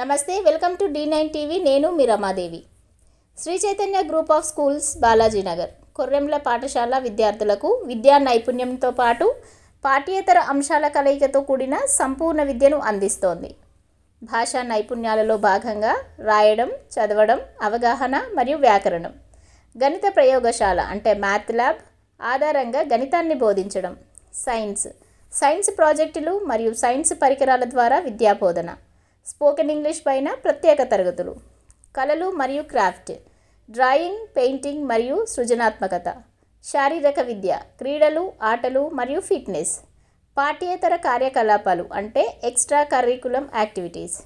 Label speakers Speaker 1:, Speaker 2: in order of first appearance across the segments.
Speaker 1: నమస్తే, welcome to D9 TV. నేను మీ Ramadevi. Sri Chaitanya group of schools, Balajinagar, Korremla పాఠశాల విద్యార్థులకు విద్యా నైపుణ్యంతో పాటు పాఠ్యేతర అంశాల కలయికతో కూడిన సంపూర్ణ విద్యను అందిస్తోంది. భాషా నైపుణ్యాలలో భాగంగా రాయడం, చదవడం, అవగాహన మరియు వ్యాకరణం, గణిత ప్రయోగశాల అంటే మ్యాథ్ ల్యాబ్ ఆధారంగా గణితాన్ని బోధించడం, సైన్స్ ప్రాజెక్టులు మరియు సైన్స్ పరికరాల ద్వారా విద్యాబోధన, స్పోకెన్ ఇంగ్లీష్ పైన ప్రత్యేక తరగతులు, కళలు మరియు క్రాఫ్ట్, డ్రాయింగ్, పెయింటింగ్ మరియు సృజనాత్మకత, శారీరక విద్య, క్రీడలు, ఆటలు మరియు ఫిట్నెస్, పాఠ్యేతర కార్యకలాపాలు అంటే extra curriculum activities,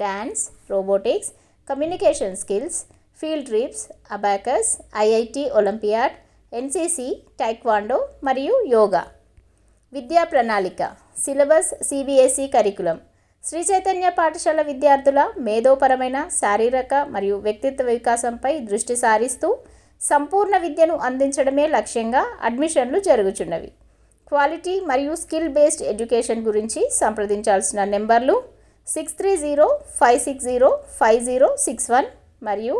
Speaker 1: dance, robotics, communication skills, field trips, abacus, IIT olympiad, NCC, taekwondo మరియు యోగా. విద్యా ప్రణాళిక, syllabus CBSE curriculum. Sri Chaitanya పాఠశాల విద్యార్థుల మేధోపరమైన, శారీరక మరియు వ్యక్తిత్వ వికాసంపై దృష్టి సారిస్తూ సంపూర్ణ విద్యను అందించడమే లక్ష్యంగా అడ్మిషన్లు జరుగుచున్నవి. క్వాలిటీ మరియు స్కిల్ బేస్డ్ ఎడ్యుకేషన్ గురించి సంప్రదించాల్సిన నెంబర్లు 6305605061 మరియు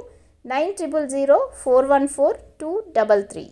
Speaker 1: 9004142333.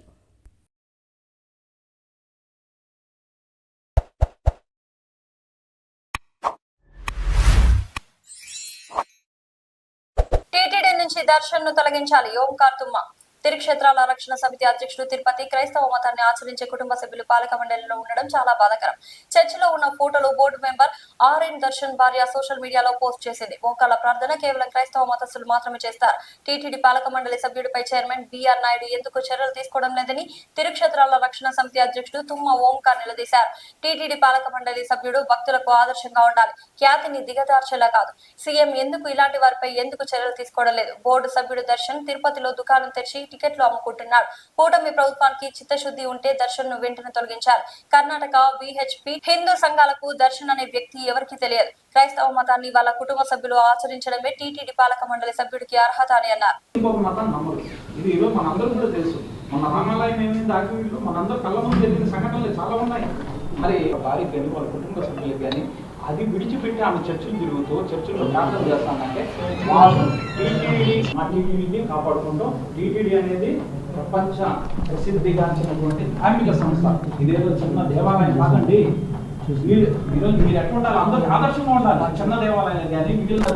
Speaker 2: టీటీడీ నుంచి దర్శన్ను తొలగించాలి. ఓంకార్ తుమ్మ. తిరుక్షేత్రాల రక్షణ సమితి అధ్యక్షుడు తిరుపతి క్రైస్తవ మతాన్ని ఆచరించే కుటుంబ సభ్యులు పాలక మండలిలో ఉండడం చాలా బాధాకరం. చర్చిలో ఉన్న ఫోటోలు బోర్డు మెంబర్ ఆర్ఎన్ దర్శన్ భార్య సోషల్ మీడియాలో పోస్ట్ చేసింది. మోకాల ప్రార్థన కేవలం క్రైస్తవ మతస్థులు మాత్రమే చేస్తారు. టీటీడీ పాలక మండలి సభ్యుడిపై చైర్మన్ బిఆర్ నాయుడు ఎందుకు చర్యలు తీసుకోవడం లేదని తిరుక్షేత్రాల రక్షణ సమితి అధ్యక్షుడు తుమ్మ ఓంకార్ నిలదీశారు. టీటీడీ పాలక మండలి సభ్యుడు భక్తులకు ఆదర్శంగా ఉండాలి, ఖ్యాతిని దిగదార్చేలా కాదు. సీఎం ఎందుకు ఇలాంటి వారిపై ఎందుకు చర్యలు తీసుకోవడం లేదు? బోర్డు సభ్యుడు దర్శన్ తిరుపతిలో దుకాణం తెరిచి టికెట్లు అమ్ముకుంటున్నాడు. కూటమి ప్రభుత్వానికి చిత్తశుద్ధి ఉంటే దర్శన్ ను వెంటనే తొలగించాలి. కర్ణాటక విహెచ్పి హిందూ సంఘాలకు దర్శన్ అనే వ్యక్తి ఎవరికి తెలియదు. క్రైస్తవ మతాన్ని వాళ్ళ కుటుంబ సభ్యులు ఆచరించడమే టీటీడీ పాలక మండలి సభ్యుడికి అర్హత అని అన్నారు.
Speaker 3: అది విడిచిపెట్టి ఆమె చర్చలు తిరుగుతూ చర్చల్లో ప్రార్థన చేస్తానంటే వాళ్ళు టీటీడీని కాపాడుకుంటూ టీటీడీ అనేది ప్రపంచ ప్రసిద్ధిగాంచినటువంటి ధార్మిక సంస్థ. ఇదేదో చిన్న దేవాలయం కాదండి. ఈరోజు మీరు ఎట్లా ఉండాలి, అందరికి ఆదర్శంగా ఉండాలి. చిన్న దేవాలయం కానీ మిగిలిన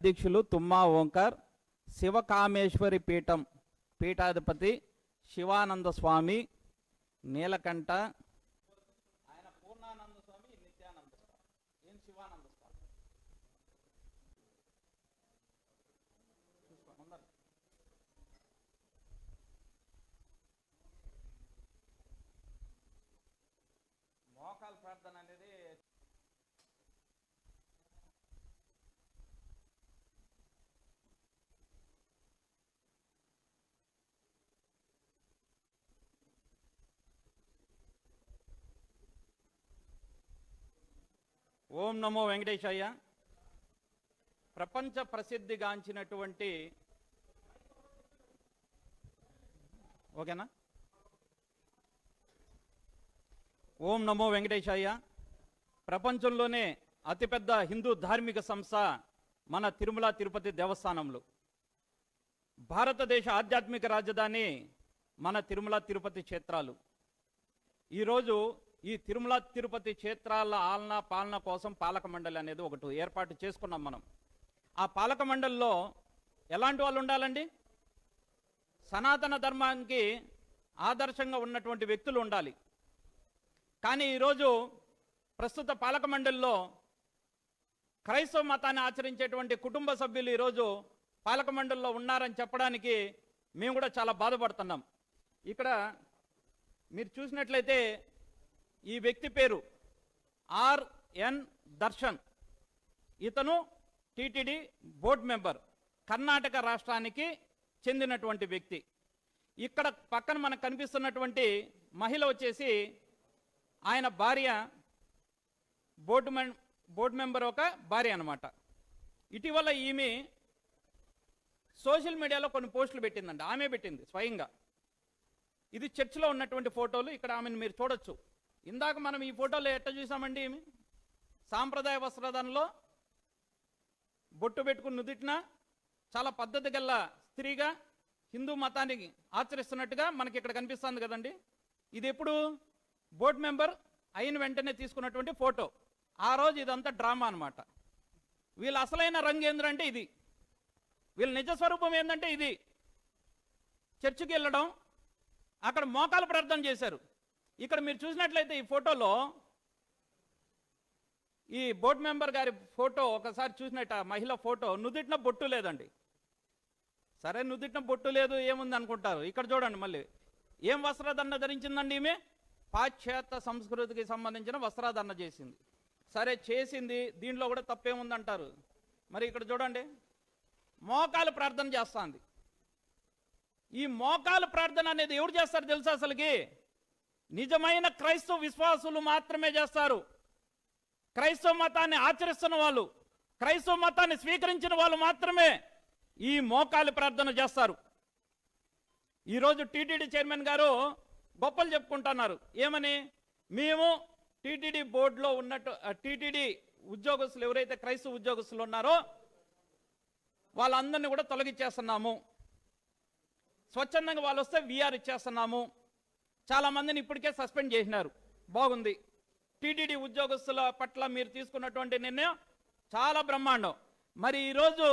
Speaker 4: అధ్యక్షులు తుమ్మా ఓంకార్, శివకామేశ్వరి పీఠాధిపతి శివానంద స్వామి, నీలకంఠ, ఆయన పూర్ణానంద స్వామి, నిత్యానంద స్వామి, ఏం శివానంద స్వామి. మోకాల ప్రార్థన అనేది ఓం నమో వెంకటేశయ్య. ప్రపంచ ప్రసిద్ధిగాంచినటువంటి ఓకేనా ఓం నమో వెంకటేశాయ. ప్రపంచంలోనే అతిపెద్ద హిందూ ధార్మిక సంస్థ మన తిరుమల తిరుపతి దేవస్థానంలో. భారతదేశ ఆధ్యాత్మిక రాజధాని మన తిరుమల తిరుపతి క్షేత్రాలు. ఈరోజు ఈ తిరుమల తిరుపతి క్షేత్రాల ఆలన పాలన కోసం పాలక మండలి అనేది ఒకటి ఏర్పాటు చేసుకున్నాం మనం. ఆ పాలక మండలిలో ఎలాంటి వాళ్ళు ఉండాలండి? సనాతన ధర్మానికి ఆదర్శంగా ఉన్నటువంటి వ్యక్తులు ఉండాలి. కానీ ఈరోజు ప్రస్తుత పాలక మండలిలో క్రైస్తవ మతాన్ని ఆచరించేటువంటి కుటుంబ సభ్యులు ఈరోజు పాలక మండలిలో ఉన్నారని చెప్పడానికి మేము కూడా చాలా బాధపడుతున్నాం. ఇక్కడ మీరు చూసినట్లయితే ఈ వ్యక్తి పేరు ఆర్ఎన్ దర్శన్. ఇతను టీటీడీ బోర్డు మెంబర్, కర్ణాటక రాష్ట్రానికి చెందినటువంటి వ్యక్తి. ఇక్కడ పక్కన మనకు కనిపిస్తున్నటువంటి మహిళ వచ్చేసి ఆయన భార్య, బోర్డు మెంబర్ ఒక భార్య అన్నమాట. ఇటీవల ఈమె సోషల్ మీడియాలో కొన్ని పోస్టులు పెట్టిందండి. ఆమె పెట్టింది స్వయంగా. ఇది చర్చిలో ఉన్నటువంటి ఫోటోలు. ఇక్కడ ఆమెను మీరు చూడొచ్చు. ఇందాక మనం ఈ ఫోటోలో ఎట్ట చూసామండి? ఈమె సాంప్రదాయ వస్త్రధారణలో బొట్టు పెట్టుకుని నుదిటిన చాలా పద్ధతి గల స్త్రీగా హిందూ మతాన్ని ఆచరిస్తున్నట్టుగా మనకి ఇక్కడ కనిపిస్తుంది కదండి. ఇది ఎప్పుడు బోర్డు మెంబర్ అయిన వెంటనే తీసుకున్నటువంటి ఫోటో. ఆ రోజు ఇదంతా డ్రామా అనమాట. వీళ్ళ అసలైన రంగు ఏంటంటే ఇది, వీళ్ళ నిజ స్వరూపం ఏంటంటే ఇది. చర్చికి వెళ్ళడం, అక్కడ మోకాలు ప్రార్థన చేశారు. ఇక్కడ మీరు చూసినట్లయితే ఈ ఫోటోలో ఈ బోర్డు మెంబర్ గారి ఫోటో ఒకసారి చూసినట్టు మహిళ ఫోటో నుదిటిన బొట్టు లేదండి. సరే నుదిటిన బొట్టు లేదు ఏముంది అనుకుంటారు. ఇక్కడ చూడండి మళ్ళీ ఏం వస్త్రధారణ ధరించిందండి ఈమె? పాశ్చాత్య సంస్కృతికి సంబంధించిన వస్త్రధారణ చేసింది. సరే చేసింది, దీంట్లో కూడా తప్పేముందంటారు. మరి ఇక్కడ చూడండి మోకాలు ప్రార్థన చేస్తుంది. ఈ మోకాలు ప్రార్థన అనేది ఎవరు చేస్తారు తెలుసా? అసలుకి నిజమైన క్రైస్తవ విశ్వాసులు మాత్రమే చేస్తారు. క్రైస్తవ మతాన్ని ఆచరిస్తున్న వాళ్ళు, క్రైస్తవ మతాన్ని స్వీకరించిన వాళ్ళు మాత్రమే ఈ మోకాలు ప్రార్థన చేస్తారు. ఈరోజు టీటీడీ చైర్మన్ గారు గొప్పలు చెప్పుకుంటున్నారు. ఏమని? మేము టీటీడీ బోర్డులో ఉన్నట్టు టీటీడీ ఉద్యోగస్తులు ఎవరైతే క్రైస్తవ ఉద్యోగస్తులు ఉన్నారో వాళ్ళందరినీ కూడా తొలగించేస్తున్నాము. స్వచ్ఛందంగా వాళ్ళు వస్తే వీఆర్ ఇచ్చేస్తున్నాము. చాలామందిని ఇప్పటికే సస్పెండ్ చేసినారు. బాగుంది. టీటీడీ ఉద్యోగస్తుల పట్ల మీరు తీసుకున్నటువంటి నిర్ణయం చాలా బ్రహ్మాండం. మరి ఈరోజు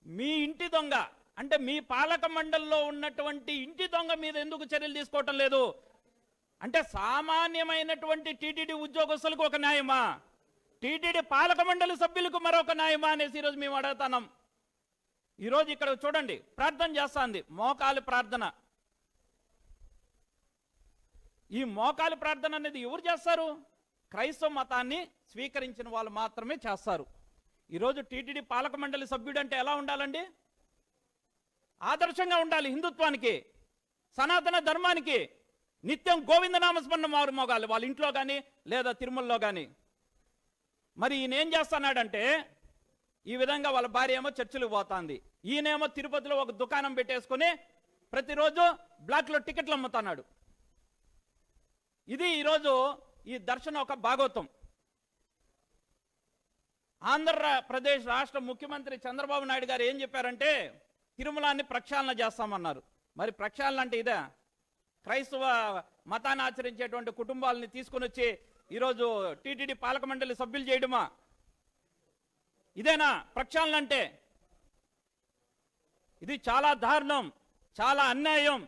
Speaker 4: మీ ఇంటి దొంగ అంటే మీ పాలక మండలిలో ఉన్నటువంటి ఇంటి దొంగ మీద ఎందుకు చర్యలు తీసుకోవటం లేదు? అంటే సామాన్యమైనటువంటి టీటీడీ ఉద్యోగస్తులకు ఒక న్యాయమా, టీటీడీ పాలక మండలి సభ్యులకు మరొక న్యాయమా అనేసి ఈరోజు మేము అడుగుతున్నాం. ఈరోజు ఇక్కడ చూడండి ప్రార్థన చేస్తుంది, మోకాలు ప్రార్థన. ఈ మోకాలు ప్రార్థన అనేది ఎవరు చేస్తారు? క్రైస్తవ మతాన్ని స్వీకరించిన వాళ్ళు మాత్రమే చేస్తారు. ఈరోజు టీటీడీ పాలక మండలి సభ్యుడు అంటే ఎలా ఉండాలండి? ఆదర్శంగా ఉండాలి. హిందుత్వానికి, సనాతన ధర్మానికి నిత్యం గోవిందనామస్మరణ మోగాలి వాళ్ళ ఇంట్లో కానీ లేదా తిరుమలలో కానీ. మరి ఈయన ఏం చేస్తున్నాడంటే ఈ విధంగా వాళ్ళ భార్య ఏమో చర్చిలకు పోతుంది, ఈయనేమో తిరుపతిలో ఒక దుకాణం పెట్టేసుకుని ప్రతిరోజు బ్లాక్లో టికెట్లు అమ్ముతున్నాడు. ఇది ఈరోజు ఈ దర్శన ఒక భాగవతం. ఆంధ్రప్రదేశ్ రాష్ట్ర ముఖ్యమంత్రి చంద్రబాబు నాయుడు గారు ఏం చెప్పారంటే తిరుమలాన్ని ప్రక్షాళన చేస్తామన్నారు. మరి ప్రక్షాళన అంటే ఇదే? క్రైస్తవ మతాన్ని ఆచరించేటువంటి కుటుంబాలని తీసుకుని వచ్చి ఈరోజు టీటీడీ పాలక మండలి సభ్యులు చేయడమా? ఇదేనా ప్రక్షాళన అంటే? ఇది చాలా దారుణం, చాలా అన్యాయం.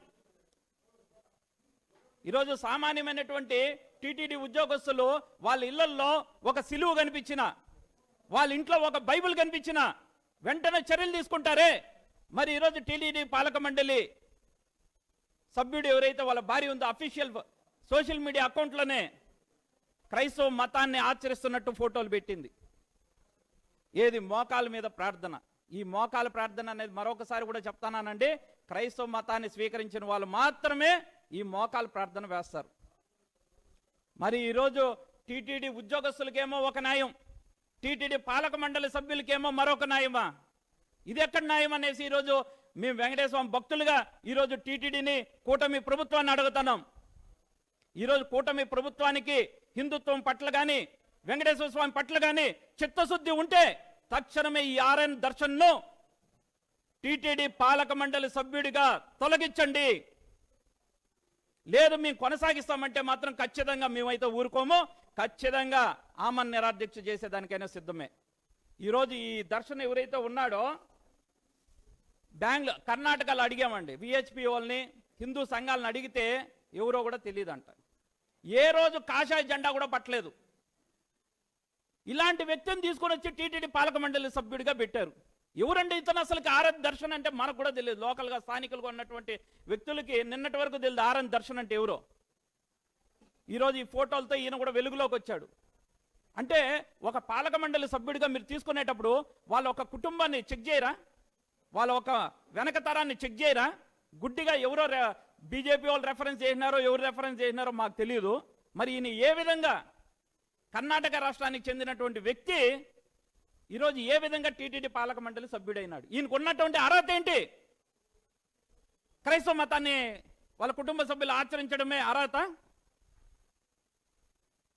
Speaker 4: ఈరోజు సామాన్యమైనటువంటి టీటీడీ ఉద్యోగస్తులు వాళ్ళ ఇళ్లల్లో ఒక సిలువ కనిపించిన, వాళ్ళ ఇంట్లో ఒక బైబిల్ కనిపించిన వెంటనే చర్యలు తీసుకుంటారే. మరి ఈరోజు టీటీడీ పాలక మండలి సభ్యుడు ఎవరైతే వాళ్ళ భార్య ఉందో అఫీషియల్ సోషల్ మీడియా అకౌంట్లోనే క్రైస్తవ మతాన్ని ఆచరిస్తున్నట్టు ఫోటోలు పెట్టింది. ఏది? మోకాల మీద ప్రార్థన. ఈ మోకాల ప్రార్థన అనేది మరొకసారి కూడా చెప్తానండి, క్రైస్తవ మతాన్ని స్వీకరించిన వాళ్ళు మాత్రమే ఈ మోకాల ప్రార్థన వేస్తారు. మరి ఈరోజు టీటీడీ ఉద్యోగస్తులకేమో ఒక న్యాయం, టీటీడీ పాలక మండలి సభ్యులకేమో మరొక న్యాయమా? ఇది ఎక్కడ న్యాయం అనేసి ఈరోజు మేము వెంకటేశ్వర స్వామి భక్తులుగా ఈరోజు టీటీడీని, కూటమి ప్రభుత్వాన్ని అడుగుతున్నాం. ఈరోజు కూటమి ప్రభుత్వానికి హిందుత్వం పట్ల కానీ వెంకటేశ్వర స్వామి పట్ల కానీ చిత్తశుద్ధి ఉంటే తక్షణమే ఈ ఆర్ఎన్ దర్శన్ను టీటీడీ పాలక మండలి సభ్యుడిగా తొలగించండి. లేదు మేము కొనసాగిస్తామంటే మాత్రం ఖచ్చితంగా మేమైతే ఊరుకోము. ఖచ్చితంగా ఆమన్ నిరాధ్యక్ష చేసేదానికైనా సిద్ధమే. ఈరోజు ఈ దర్శనం ఎవరైతే ఉన్నాడో కర్ణాటకలో అడిగామండి, విహెచ్పి వాళ్ళని, హిందూ సంఘాలను అడిగితే ఎవరో కూడా తెలియదంట. ఏ రోజు కాషాయ జెండా కూడా పట్టలేదు. ఇలాంటి వ్యక్తిని తీసుకొని వచ్చి టీటీడీ పాలక మండలి సభ్యుడిగా పెట్టారు. ఎవరండి ఇతను? అసలుకి ఆర్ఎన్ దర్శన్ అంటే మనకు కూడా తెలియదు. లోకల్గా స్థానికులుగా ఉన్నటువంటి వ్యక్తులకి నిన్నటి వరకు తెలియదు ఆర్ఎన్ దర్శన్ అంటే ఎవరో. ఈరోజు ఈ ఫోటోలతో ఈయన కూడా వెలుగులోకి వచ్చాడు. అంటే ఒక పాలక మండలి సభ్యుడిగా మీరు తీసుకునేటప్పుడు వాళ్ళ ఒక కుటుంబాన్ని చెక్ చేయరా? వాళ్ళ ఒక వెనక తరాన్ని చెక్ చేయరా? గుడ్డిగా ఎవరో బీజేపీ వాళ్ళు రెఫరెన్స్ చేసినారో ఎవరు రెఫరెన్స్ చేసినారో మాకు తెలియదు. మరి ఈయన ఏ విధంగా కర్ణాటక రాష్ట్రానికి చెందినటువంటి వ్యక్తి ఈరోజు ఏ విధంగా టీటీడీ పాలక మండలి సభ్యుడైనాడు? ఈయనకు ఉన్నటువంటి అర్హత ఏంటి? క్రైస్తవ మతాన్ని వాళ్ళ కుటుంబ సభ్యులు ఆచరించడమే అర్హత?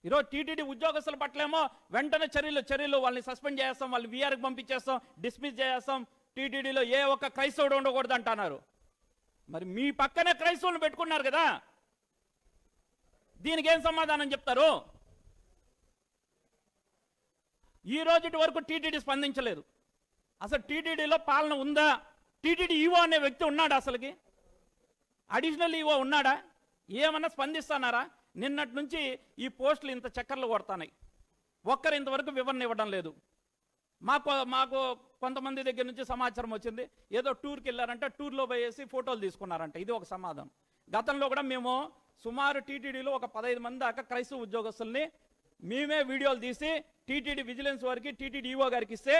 Speaker 4: ఈరోజు టీటీడీ ఉద్యోగస్తుల పట్లేమో వెంటనే చర్యలు వాళ్ళని సస్పెండ్ చేస్తాం, వాళ్ళు వీఆర్కి పంపించేస్తాం, డిస్మిస్ చేస్తాం, టీటీడీలో ఏ ఒక్క క్రైస్తవుడు ఉండకూడదు అంటున్నారు. మరి మీ పక్కనే క్రైస్తవులను పెట్టుకున్నారు కదా, దీనికి ఏం సమాధానం చెప్తారు? ఈ రోజుటి వరకు టీటీడీ స్పందించలేదు. అసలు టీటీడీలో పాలన ఉందా? టీటీడీ ఈవో అనే వ్యక్తి ఉన్నాడా? అసలుకి అడిషనల్ ఈవో ఉన్నాడా? ఏమన్నా స్పందిస్తున్నారా? నిన్నటి నుంచి ఈ పోస్టులు ఇంత చక్కర్లు కొడతాయి. ఒక్కరు ఇంతవరకు వివరణ ఇవ్వడం లేదు. మాకు కొంతమంది దగ్గర నుంచి సమాచారం వచ్చింది, ఏదో టూర్కి వెళ్ళారంట, టూర్లో పోయేసి ఫోటోలు తీసుకున్నారంట. ఇది ఒక సమాధానం. గతంలో కూడా మేము సుమారు టీటీడీలో ఒక 15 మంది దాకా క్రైస్తవ ఉద్యోగస్తుల్ని మేమే వీడియోలు తీసి టీటీడీ విజిలెన్స్ వారికి, టీటీడీ ఈవో గారికి ఇస్తే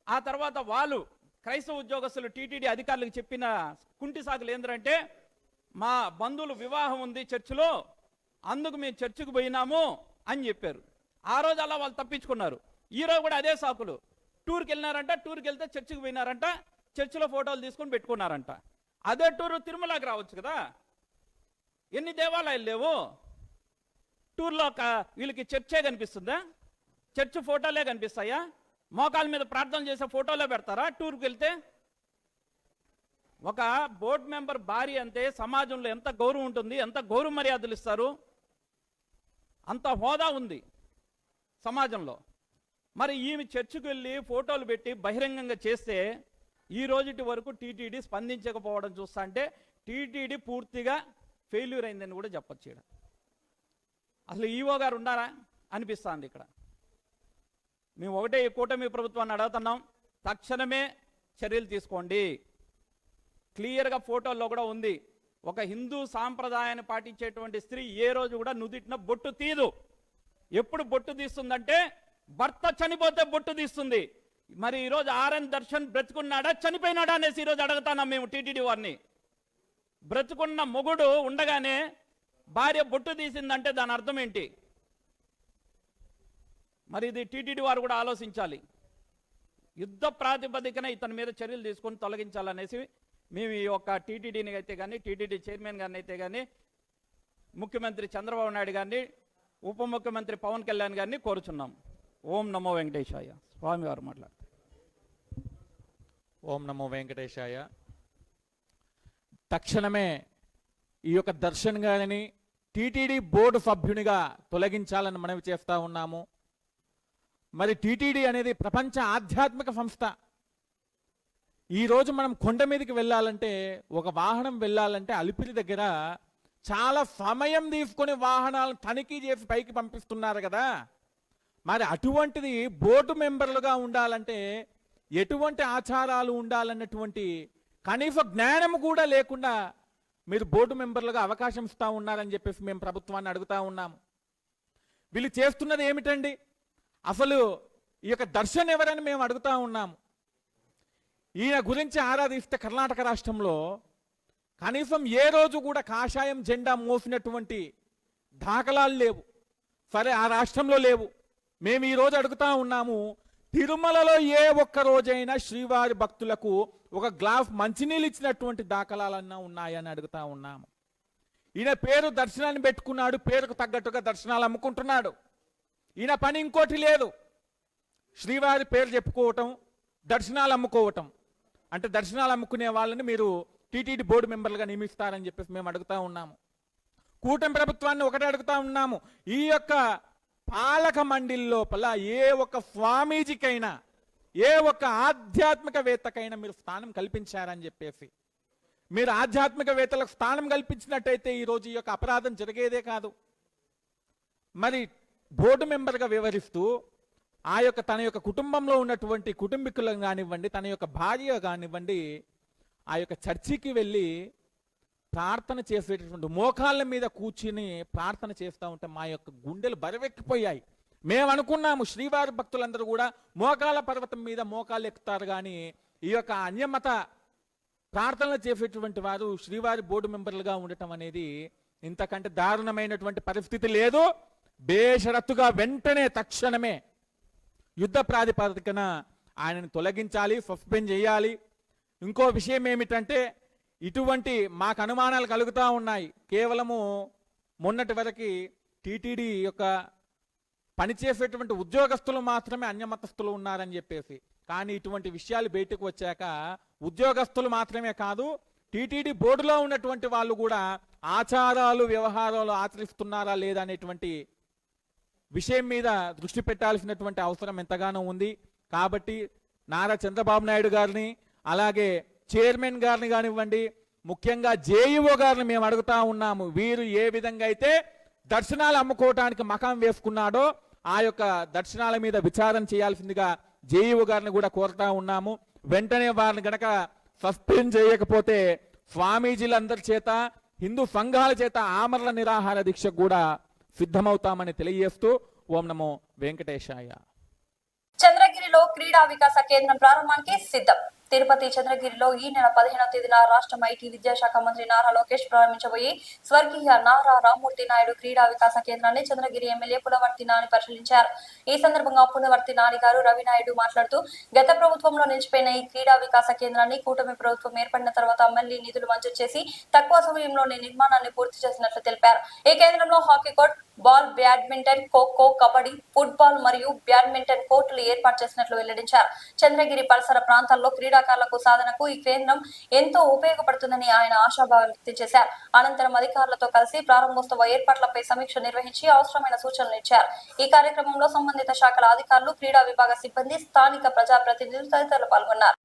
Speaker 4: ఆ తర్వాత వాళ్ళు క్రైస్తవ ఉద్యోగస్తులు టీటీడీ అధికారులకు చెప్పిన కుంటి సాకులు ఏంటంటే, మా బంధువులు వివాహం ఉంది చర్చిలో, అందుకు మేము చర్చికి పోయినాము అని చెప్పారు. ఆ రోజు అలా వాళ్ళు తప్పించుకున్నారు. ఈరోజు కూడా అదే సాకులు. టూర్కి వెళ్ళినారంట, టూర్కి వెళ్తే చర్చికి పోయినారంట, చర్చిలో ఫోటోలు తీసుకొని పెట్టుకున్నారంట. అదే టూరు తిరుమలకి రావచ్చు కదా. ఎన్ని దేవాలయాలు లేవు? టూర్లో వీళ్ళకి చర్చే కనిపిస్తుందా? చర్చ్ ఫోటోలే కనిపిస్తాయా? మోకాల మీద ప్రార్థన చేసే ఫోటోలే పెడతారా టూర్కి వెళ్తే? ఒక బోర్డు మెంబర్ భార్య అంటే సమాజంలో ఎంత గౌరవం ఉంటుంది, ఎంత గౌరవ మర్యాదలు ఇస్తారు, అంత హోదా ఉంది సమాజంలో. మరి ఈమె చర్చికి వెళ్ళి ఫోటోలు పెట్టి బహిరంగంగా చేస్తే ఈ రోజుటి వరకు టీటీడీ స్పందించకపోవడం చూస్తా అంటే టీటీడీ పూర్తిగా ఫెయిల్యూర్ అయిందని కూడా చెప్పొచ్చు. ఇక్కడ అసలు ఈవో గారు ఉన్నారా అనిపిస్తుంది. ఇక్కడ మేము ఒకటే కూటమి ప్రభుత్వాన్ని అడుగుతున్నాం, తక్షణమే చర్యలు తీసుకోండి. క్లియర్గా ఫోటోల్లో కూడా ఉంది, ఒక హిందూ సాంప్రదాయాన్ని పాటించేటువంటి స్త్రీ ఏ రోజు కూడా నుదిటిన బొట్టు తీయదు. ఎప్పుడు బొట్టు తీస్తుందంటే భర్త చనిపోతే బొట్టు తీస్తుంది. మరి ఈరోజు ఆర్ఎన్ దర్శన్ బ్రతుకున్నాడా చనిపోయినాడా అనేసి ఈరోజు అడుగుతున్నాం మేము టీటీడీ వారిని. బ్రతుకున్న మొగుడు ఉండగానే భార్య బొట్టు తీసిందంటే దాని అర్థం ఏంటి? మరి ఇది టీటీడీ వారు కూడా ఆలోచించాలి. యుద్ధ ప్రాతిపదికన ఇతని మీద చర్యలు తీసుకొని తొలగించాలనేసి మేము ఈ యొక్క టీటీడీని అయితే కానీ, టీటీడీ చైర్మన్ గారిని అయితే కానీ, ముఖ్యమంత్రి చంద్రబాబు నాయుడు గారిని, ఉప ముఖ్యమంత్రి పవన్ కళ్యాణ్ గారిని కోరుచున్నాం. ఓం నమో వెంకటేశాయ. స్వామి వారు మాట్లాడతారు.
Speaker 5: ఓం నమో వెంకటేశాయ. తక్షణమే ఈ యొక్క దర్శన్ గారిని టీటీడీ బోర్డు సభ్యునిగా తొలగించాలని మనవి చేస్తూ ఉన్నాము. మరి టీటీడీ అనేది ప్రపంచ ఆధ్యాత్మిక సంస్థ. ఈరోజు మనం కొండ మీదకి వెళ్ళాలంటే, ఒక వాహనం వెళ్ళాలంటే అలిపిరి దగ్గర చాలా సమయం తీసుకొని వాహనాలను తనిఖీ చేసి పైకి పంపిస్తున్నారు కదా. మరి అటువంటిది బోర్డు మెంబర్లుగా ఉండాలంటే ఎటువంటి ఆచారాలు ఉండాలన్నటువంటి కనీస జ్ఞానం కూడా లేకుండా మీరు బోర్డు మెంబర్లుగా అవకాశం ఇస్తూ ఉన్నారని చెప్పేసి మేము ప్రభుత్వాన్ని అడుగుతా ఉన్నాము. వీళ్ళు చేస్తున్నది ఏమిటండి? అసలు ఈ యొక్క దర్శన్ ఎవరని మేము అడుగుతా ఉన్నాము. ఈయన గురించి ఆరాధిస్తే కర్ణాటక రాష్ట్రంలో కనీసం ఏ రోజు కూడా కాషాయం జెండా మోసినటువంటి దాఖలాలు లేవు. సరే, ఆ రాష్ట్రంలో లేవు. మేము ఈరోజు అడుగుతా ఉన్నాము, తిరుమలలో ఏ ఒక్క రోజైనా శ్రీవారి భక్తులకు ఒక గ్లాస్ మంచినీళ్ళు ఇచ్చినటువంటి దాఖలాలన్నా ఉన్నాయని అడుగుతా ఉన్నాము. ఈయన పేరు దర్శనాన్ని పెట్టుకున్నాడు, పేరుకు తగ్గట్టుగా దర్శనాలు అమ్ముకుంటున్నాడు. ఈయన పని ఇంకోటి లేదు. శ్రీవారి పేరు చెప్పుకోవటం, దర్శనాలు అమ్ముకోవటం. అంటే దర్శనాలు అమ్ముకునే వాళ్ళని మీరు టీటీడీ బోర్డు మెంబర్లుగా నియమిస్తారని చెప్పేసి మేము అడుగుతా ఉన్నాము. కూటమి ప్రభుత్వాన్ని ఒకటే అడుగుతా ఉన్నాము, ఈ యొక్క పాలక మండలి లోపల ఏ ఒక్క స్వామీజీకైనా, ఏ ఒక్క ఆధ్యాత్మికవేత్తకైనా మీరు స్థానం కల్పించారని చెప్పేసి. మీరు ఆధ్యాత్మికవేత్తలకు స్థానం కల్పించినట్టయితే ఈరోజు ఈ యొక్క అపరాధం జరిగేదే కాదు. మరి బోర్డు మెంబర్గా వ్యవహరిస్తూ ఆ యొక్క తన యొక్క కుటుంబంలో ఉన్నటువంటి కుటుంబీకులను కానివ్వండి, తన యొక్క భార్య కానివ్వండి, ఆ యొక్క చర్చికి వెళ్ళి ప్రార్థన చేసేటటువంటి మోకాళ్ళ మీద కూర్చుని ప్రార్థన చేస్తూ ఉంటే మా యొక్క గుండెలు బరవెక్కిపోయాయి. మేము అనుకున్నాము శ్రీవారి భక్తులందరూ కూడా మోకాళ్ళ పర్వతం మీద మోకాళ్ళు ఎక్కుతారు, కానీ ఈ యొక్క అన్యమత ప్రార్థనలు చేసేటువంటి వారు శ్రీవారి బోర్డు మెంబర్లుగా ఉండటం అనేది ఇంతకంటే దారుణమైనటువంటి పరిస్థితి లేదు. బేషరతుగా వెంటనే తక్షణమే యుద్ధ ప్రాతిపదికన ఆయనను తొలగించాలి, సస్పెండ్ చేయాలి. ఇంకో విషయం ఏమిటంటే, ఇటువంటి మాకు అనుమానాలు కలుగుతూ ఉన్నాయి. కేవలము మొన్నటి వరకు టీటీడీ యొక్క పనిచేసేటువంటి ఉద్యోగస్తులు మాత్రమే అన్యమతస్తులు ఉన్నారని చెప్పేసి. కానీ ఇటువంటి విషయాలు బయటకు వచ్చాక ఉద్యోగస్తులు మాత్రమే కాదు, టీటీడీ బోర్డులో ఉన్నటువంటి వాళ్ళు కూడా ఆచారాలు వ్యవహారాలు ఆచరిస్తున్నారా లేదా అనేటువంటి విషయం మీద దృష్టి పెట్టాల్సినటువంటి అవసరం ఎంతగానో ఉంది. కాబట్టి నారా చంద్రబాబు నాయుడు గారిని, అలాగే చైర్మన్ గారిని కానివ్వండి, ముఖ్యంగా జేఈఓ గారిని మేము అడుగుతా ఉన్నాము, వీరు ఏ విధంగా అయితే దర్శనాలు అమ్ముకోవటానికి మకాం వేసుకున్నాడో ఆ యొక్క దర్శనాల మీద విచారణ చేయాల్సిందిగా జేఈఓ గారిని కూడా కోరుతా ఉన్నాము. వెంటనే వారిని గనక సస్పెండ్ చేయకపోతే స్వామీజీలందరి చేత, హిందూ సంఘాల చేత ఆమరణ నిరాహార దీక్షకు కూడా సిద్ధమవుతామని తెలియజేస్తూ ఓం నమో వెంకటేశాయ.
Speaker 2: చంద్రగిరిలో క్రీడా వికాస కేంద్రం ప్రారంభానికి సిద్ధం. తిరుపతి చంద్రగిరిలో ఈ నెల 15వ తేదీన రాష్ట్ర ఐటీ విద్యాశాఖ మంత్రి నారా లోకేష్ ప్రారంభించబోయి స్వర్గీయ నారా రామ్మూర్తి నాయుడు క్రీడా వికాస కేంద్రాన్ని చంద్రగిరి ఎమ్మెల్యే పులవర్తి నాని పరిశీలించారు. ఈ సందర్భంగా పులవర్తి నాని గారు రవినాయుడు మాట్లాడుతూ, గత ప్రభుత్వంలో నిలిచిపోయిన ఈ క్రీడా వికాస కేంద్రాన్ని కూటమి ప్రభుత్వం ఏర్పడిన తర్వాత మళ్లీ నిధులు మంజూరు చేసి తక్కువ సమయంలోనే నిర్మాణాన్ని పూర్తి చేసినట్లు తెలిపారు. ఈ కేంద్రంలో hockey court, ball, badminton, kho kho, kabaddi, football మరియు బ్యాడ్మింటన్ కోర్టులు ఏర్పాటు చేసినట్లు వెల్లడించారు. చంద్రగిరి పరిసర ప్రాంతాల్లో క్రీడాకారులకు సాధనకు ఈ కేంద్రం ఎంతో ఉపయోగపడుతుందని ఆయన ఆశాభావం వ్యక్తం చేశారు. అనంతరం అధికారులతో కలిసి ప్రారంభోత్సవ ఏర్పాట్లపై సమీక్ష నిర్వహించి అవసరమైన సూచనలు ఇచ్చారు. ఈ కార్యక్రమంలో సంబంధిత శాఖల అధికారులు, క్రీడా విభాగ సిబ్బంది, స్థానిక ప్రజాప్రతినిధులు తదితరులు పాల్గొన్నారు.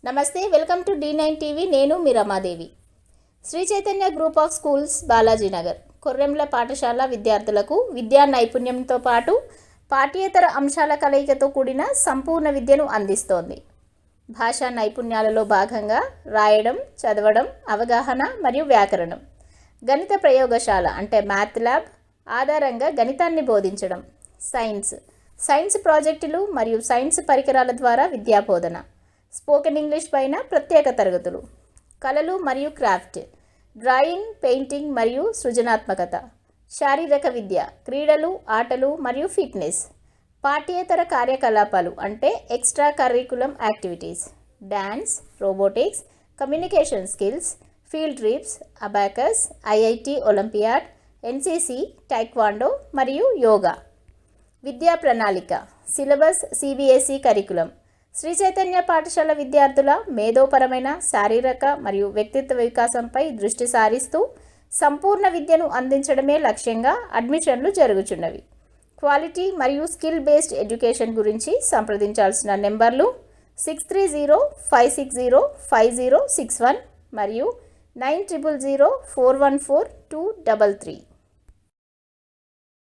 Speaker 1: నమస్తే, వెల్కమ్ టు D9 టీవీ. నేను మీ Ramadevi. Sri Chaitanya group of schools Balajinagar Korremla పాఠశాల విద్యార్థులకు విద్యా నైపుణ్యంతో పాటు పాఠ్యేతర అంశాల కలయికతో కూడిన సంపూర్ణ విద్యను అందిస్తోంది. భాషా నైపుణ్యాలలో భాగంగా రాయడం, చదవడం, అవగాహన మరియు వ్యాకరణం, గణిత ప్రయోగశాల అంటే మ్యాథ్ ల్యాబ్ ఆధారంగా గణితాన్ని బోధించడం, సైన్స్ ప్రాజెక్టులు మరియు సైన్స్ పరికరాల ద్వారా విద్యాబోధన, స్పోకెన్ ఇంగ్లీష్ పైన ప్రత్యేక తరగతులు, కళలు మరియు క్రాఫ్ట్, డ్రాయింగ్, పెయింటింగ్ మరియు సృజనాత్మకత, శారీరక విద్య, క్రీడలు, ఆటలు మరియు ఫిట్నెస్, పాఠ్యేతర కార్యకలాపాలు అంటే extra curriculum activities, dance, robotics, communication skills, field trips, abacus, IIT olympiad, NCC, taekwondo మరియు యోగా. విద్యా ప్రణాళిక, syllabus CBSE curriculum. Sri Chaitanya పాఠశాల విద్యార్థుల మేధోపరమైన, శారీరక మరియు వ్యక్తిత్వ వికాసంపై దృష్టి సారిస్తూ సంపూర్ణ విద్యను అందించడమే లక్ష్యంగా అడ్మిషన్లు జరుగుచున్నవి. క్వాలిటీ మరియు స్కిల్ బేస్డ్ ఎడ్యుకేషన్ గురించి సంప్రదించాల్సిన నెంబర్లు 6305605061 మరియు 9000414233.